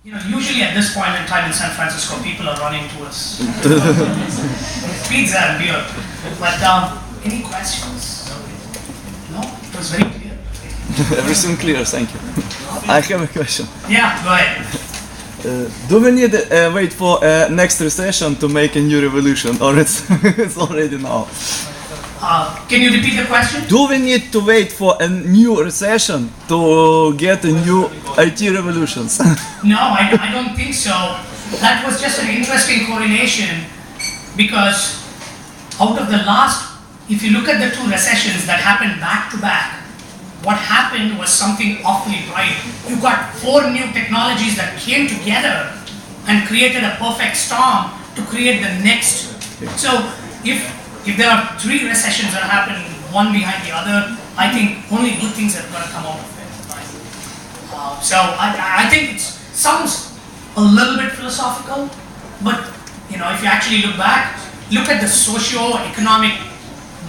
You know, usually at this point in time in San Francisco, people are running towards pizza and beer. But any questions? No? It was very clear. Everything clear, thank you. I have a question. Yeah, go ahead. Do we need wait for next recession to make a new revolution, or it's already now? Can you repeat the question? Do we need to wait for a new recession to get a new IT revolutions? No, I don't think so. That was just an interesting correlation because out of the last, if you look at the two recessions that happened back to back, what happened was something awfully bright. You got 4 new technologies that came together and created a perfect storm to create the next. So if there are 3 recessions that happen, one behind the other, I think only good things are going to come out of it. Right? So I think it sounds a little bit philosophical, but you know, if you actually look back, look at the socio-economic.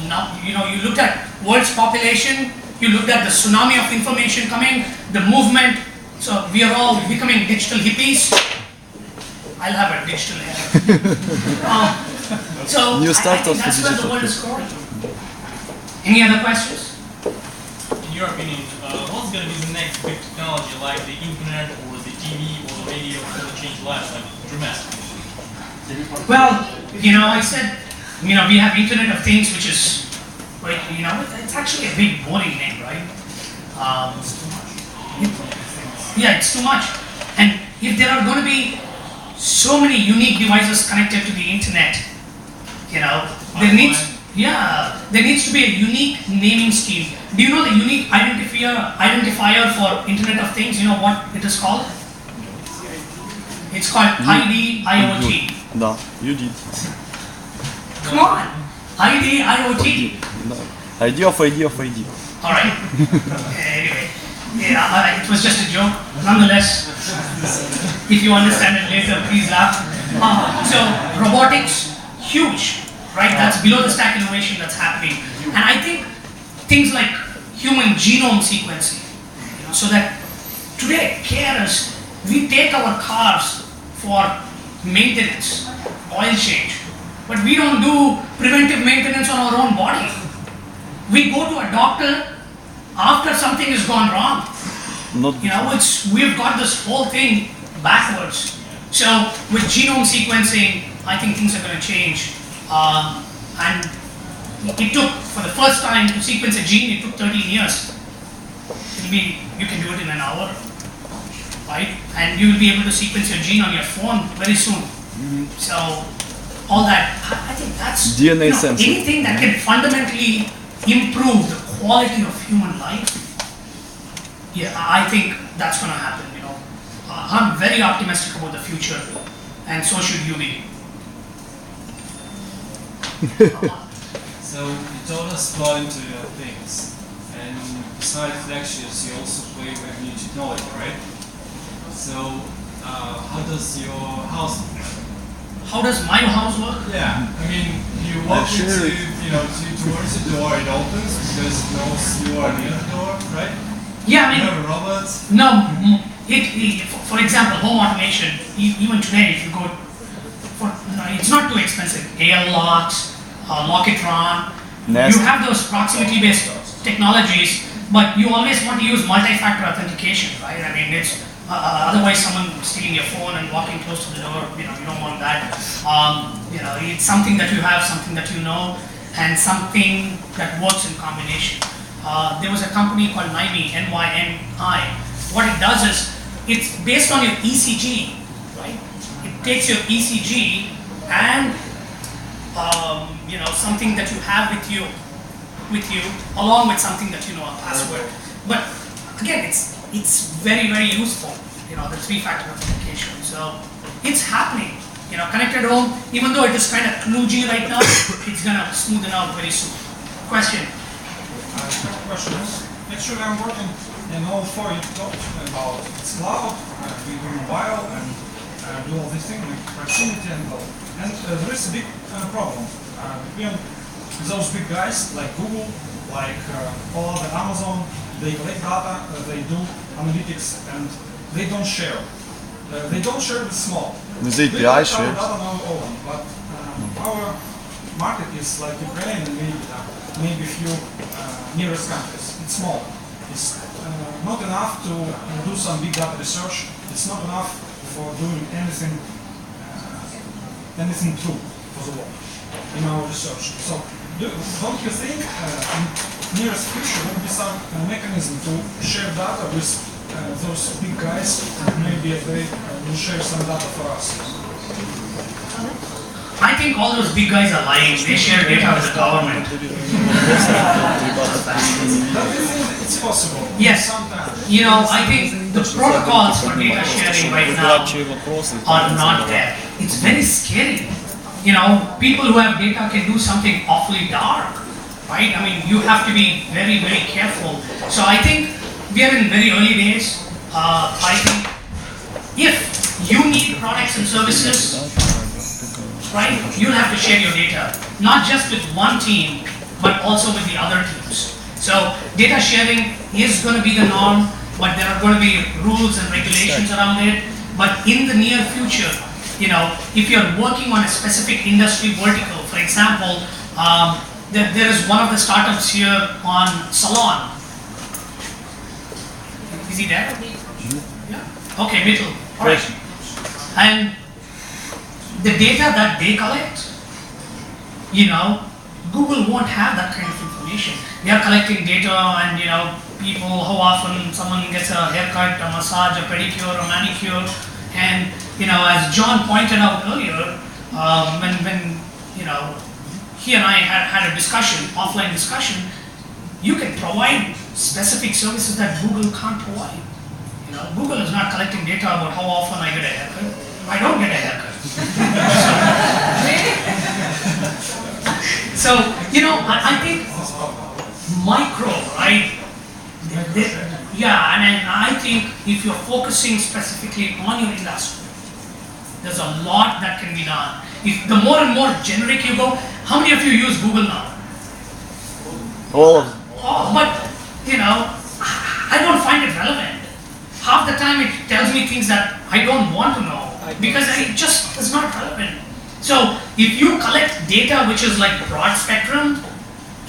You know, you looked at world's population, you looked at the tsunami of information coming, the movement. So we are all becoming digital hippies. I'll have a digital hair. So New I startup think that's for where the digital world is going. Any other questions? In your opinion, what's going to be the next big technology, like the internet or the TV or the radio, that will change lives like dramatically? Well, you know, I said, you know, we have Internet of Things, which is, right, you know, it's actually a big boring name, right? Yeah, it's too much. And if there are going to be so many unique devices connected to the internet, you know, there needs to be a unique naming scheme. Do you know the unique identifier for Internet of Things? You know what it is called? It's called ID IoT. No, you did. Come on, ID IoT. No. Idea of ID of ID. All right. Anyway, yeah, it was just a joke. Nonetheless, if you understand it later, please laugh. So robotics, huge, right? That's below the stack innovation that's happening. And I think things like human genome sequencing, you know, so that today, carers, we take our cars for maintenance, oil change, but we don't do preventive maintenance on our own body. We go to a doctor after something has gone wrong. Not You know, we've got this whole thing backwards. So with genome sequencing, I think things are going to change. And it took, for the first time to sequence a gene, it took 13 years. You can do it in an hour, right? And you will be able to sequence your gene on your phone very soon. So all that, I think that's DNA sensor. anything that can fundamentally improve the quality of human life. Yeah, I think that's going to happen. You know, I'm very optimistic about the future, and so should you be. So you told us about into your things, and besides lectures, you also play with new technology, right? So how does your house look? How does my house work? Yeah, I mean, you walk into, towards the door, it opens because it knows you are near the door, right? Yeah, I You mean, have a robot. no. For example, home automation. Even today, if you go for, it's not too expensive. AL locks, Lockitron. Nest. You have those proximity-based technologies, but you always want to use multi-factor authentication, right? I mean, it's otherwise someone stealing your phone and walking close to the door. You know, you don't want that. You know, it's something that you have, something that you know, and something that works in combination. There was a company called NYMI, N-Y-N-I. What it does is, it's based on your ECG, right? It takes your ECG and you know, something that you have with you, along with something that you know, a password. But again, it's very, very useful. You know, the 3-factor authentication. So it's happening. You know, connected home, even though it is kind of kludgy right now, it's gonna smoothen out very soon. Question. Second question is, actually I'm working in all 4 you talked about it's cloud, we do mobile and do all these things with proximity and all. And there is a big problem between those big guys like Google, like all the Amazon. They collect data, they do analytics, and they don't share. they don't share with small. With We API don't shares. have on our own, but our market is like Ukraine and maybe few nearest countries. It's small. It's not enough to do some big data research. It's not enough for doing anything true for the world in our research. So don't you think in nearest future will be some mechanism to share data with those big guys, and maybe they will share some data for us? I think all those big guys are lying. They share data with the government. It's possible. Yes. Sometimes. You know, I think the protocols for data sharing right now are not there. It's very scary. You know, people who have data can do something awfully dark, right? I mean, you have to be very, very careful. So I think we are in very early days. I think if you need products and services, right, you'll have to share your data, not just with one team, but also with the other teams. So data sharing is going to be the norm, but there are going to be rules and regulations around it. But in the near future, you know, if you're working on a specific industry vertical, for example, there is one of the startups here on Salon. Is he there? Yeah. Okay, Mitchell. All right. And the data that they collect, you know, Google won't have that kind of information. They are collecting data and, you know, people, how often someone gets a haircut, a massage, a pedicure, a manicure. And, you know, as John pointed out earlier, when you know, he and I had a discussion, offline discussion, you can provide specific services that Google can't provide. You know, Google is not collecting data about how often I get a haircut. I don't get a haircut. So, you know, I think micro, right? Yeah, and I think if you're focusing specifically on your industry, there's a lot that can be done. If the more and more generic you go, how many of you use Google now? All of them. Oh, but, you know, I don't find it relevant. Half the time it tells me things that I don't want to know because it just is not relevant. So if you collect data which is like broad spectrum,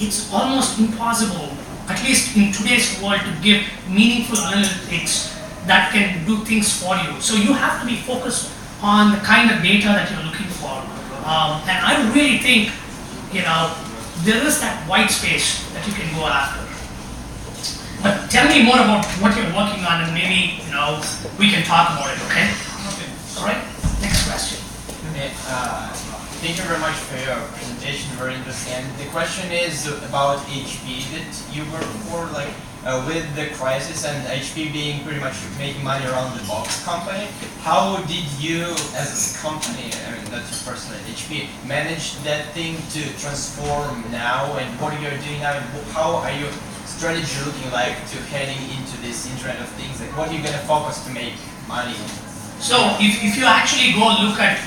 it's almost impossible, at least in today's world, to give meaningful analytics that can do things for you. So you have to be focused on the kind of data that you're looking for. And I really think, you know, there is that white space that you can go after. But tell me more about what you're working on, and maybe, you know, we can talk about it, okay? Okay. All right, next question. Thank you very much for your presentation, very interesting. And the question is about HP that you work for, like with the crisis and HP being pretty much making money around the box company. How did you, as a company, I mean that's your personal HP, manage that thing to transform now, and what you're doing now, and how are your strategy looking like to heading into this Internet of Things? Like what are you going to focus to make money? So if you actually go look at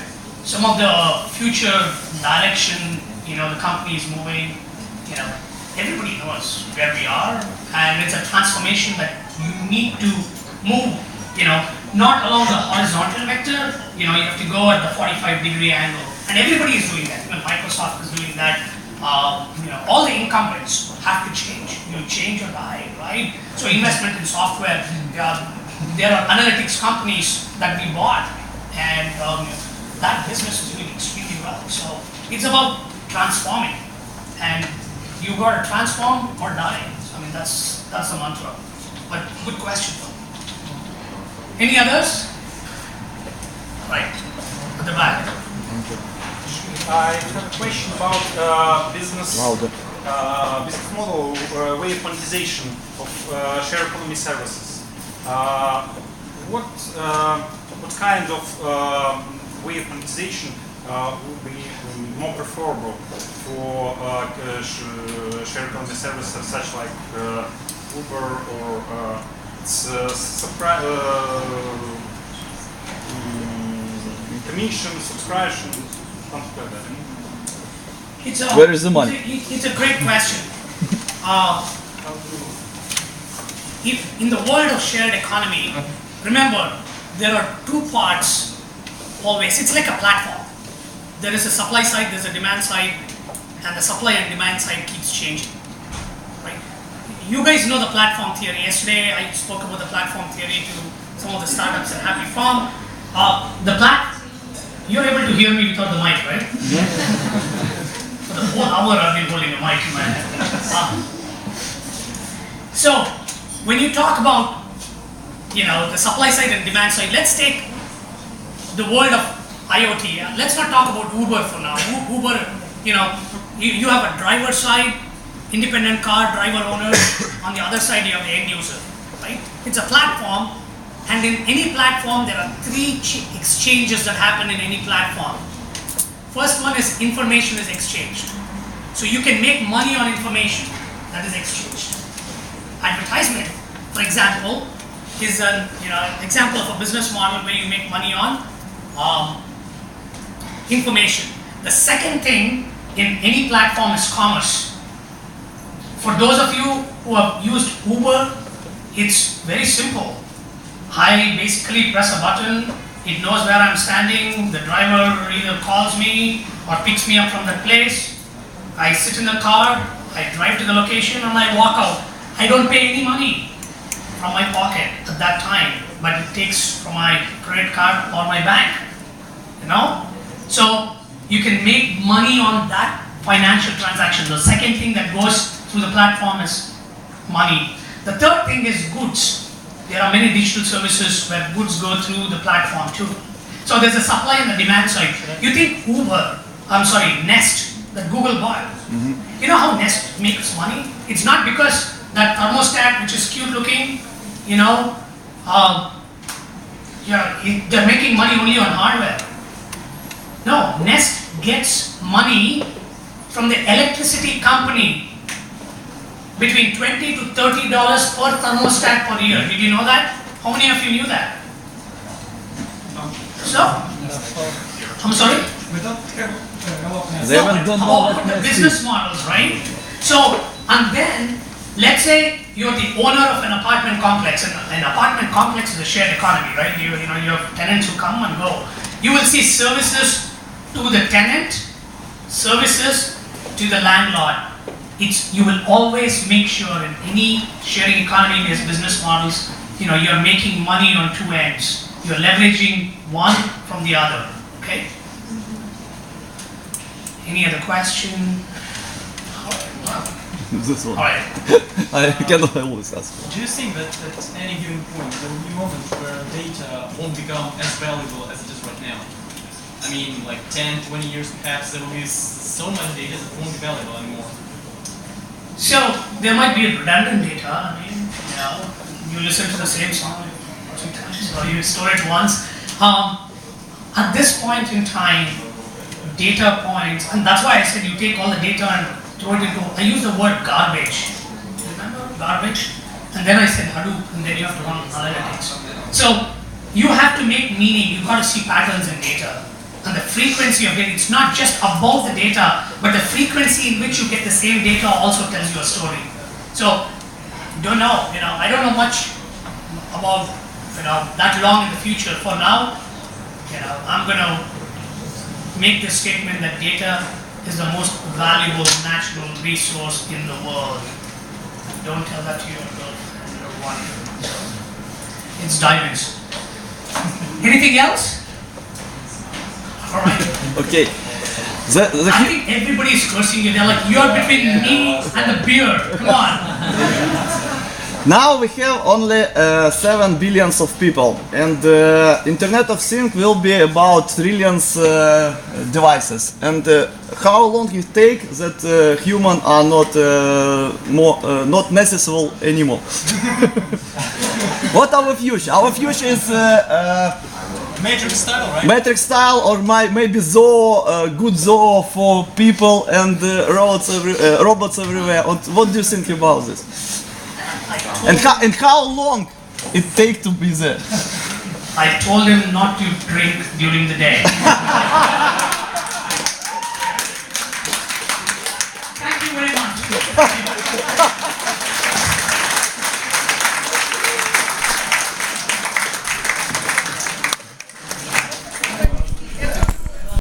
some of the future direction, you know, the company is moving, you know, everybody knows where we are, and it's a transformation that you need to move, you know, not along the horizontal vector, you know, you have to go at the 45-degree angle, and everybody is doing that. Even Microsoft is doing that. You know, all the incumbents have to change. You change or die, right? So investment in software, there are analytics companies that we bought, and that business is doing extremely well. So it's about transforming, and you got to transform or die. I mean, that's the mantra. But good question. Any others? Right, at the back. I have a question about business model, way of monetization of share economy services. What kind of way of monetization would be more preferable for share economy services such like Uber or commission, subscription, something like that? Where is the money? It's a great question. If in the world of shared economy, remember, there are two parts always. It's like a platform. There is a supply side, there's a demand side, and the supply and demand side keeps changing, right? You guys know the platform theory. Yesterday I spoke about the platform theory to some of the startups at Happy Farm. You're able to hear me without the mic, right? For the whole hour I've been holding the mic in my hand. So, when you talk about, the supply side and demand side, let's take the world of IoT. Let's not talk about Uber for now. Uber, you have a driver side, independent car, driver owner. On the other side, you have the end user, right? It's a platform, and in any platform, there are three exchanges that happen in any platform. First one is information is exchanged. So you can make money on information that is exchanged. Advertisement, for example, is an example of a business model where you make money on information. The second thing in any platform is commerce. For those of you who have used Uber, it's very simple. I basically press a button, it knows where I'm standing, the driver either calls me or picks me up from that place. I sit in the car, I drive to the location, and I walk out. I don't pay any money from my pocket at that time, but it takes from my credit card or my bank, So you can make money on that financial transaction. The second thing that goes through the platform is money. The third thing is goods. There are many digital services where goods go through the platform too. So there's a supply and the demand side. You think Nest, that Google bought. You know how Nest makes money? It's not because that thermostat, which is cute looking, they're making money only on hardware. No, Nest gets money from the electricity company between $20 to $30 per thermostat per year. Did you know that? How many of you knew that? So, I'm sorry? We don't have They haven't done all About that the business models, right? So, and then, let's say you're the owner of an apartment complex, and an apartment complex is a shared economy, right? You have tenants who come and go. You will see services to the tenant, services to the landlord. You will always make sure in any sharing economy, there's business models, you're making money on two ends. You're leveraging one from the other, okay? Any other question? This one. All right. I cannot always ask. Do you think that at any given point there will be a moment where data won't become as valuable as it is right now? I mean, like 10, 20 years perhaps, there will be so much data that won't be valuable anymore. So, there might be redundant data. I mean, you listen to the same song 2 times, or you store it once. At this point in time, data points, and that's why I said you take all the data and throw it into, I use the word garbage. Remember? Garbage? And then I said Hadoop, and then you have to run analytics. So, you have to make meaning, you've got to see patterns in data. And the frequency of data, it's not just about the data, but the frequency in which you get the same data also tells you a story. So, don't know, I don't know much about, that long in the future. For now, I'm going to make the statement that data is the most valuable natural resource in the world. Don't tell that to your girlfriend or wife. It's diamonds. Anything else? All right. Okay. I think everybody is cursing you. They're like, you're between me and the beer. Come on. Now we have only 7 billions of people, and Internet of Things will be about trillions devices. And how long it take that humans are not necessary anymore? What our future? Our future is Matrix style, right? Matrix style, or maybe zoo, good zoo for people and robots everywhere. What do you think about this? And how long it take to be there? I told him not to drink during the day. Thank you very much.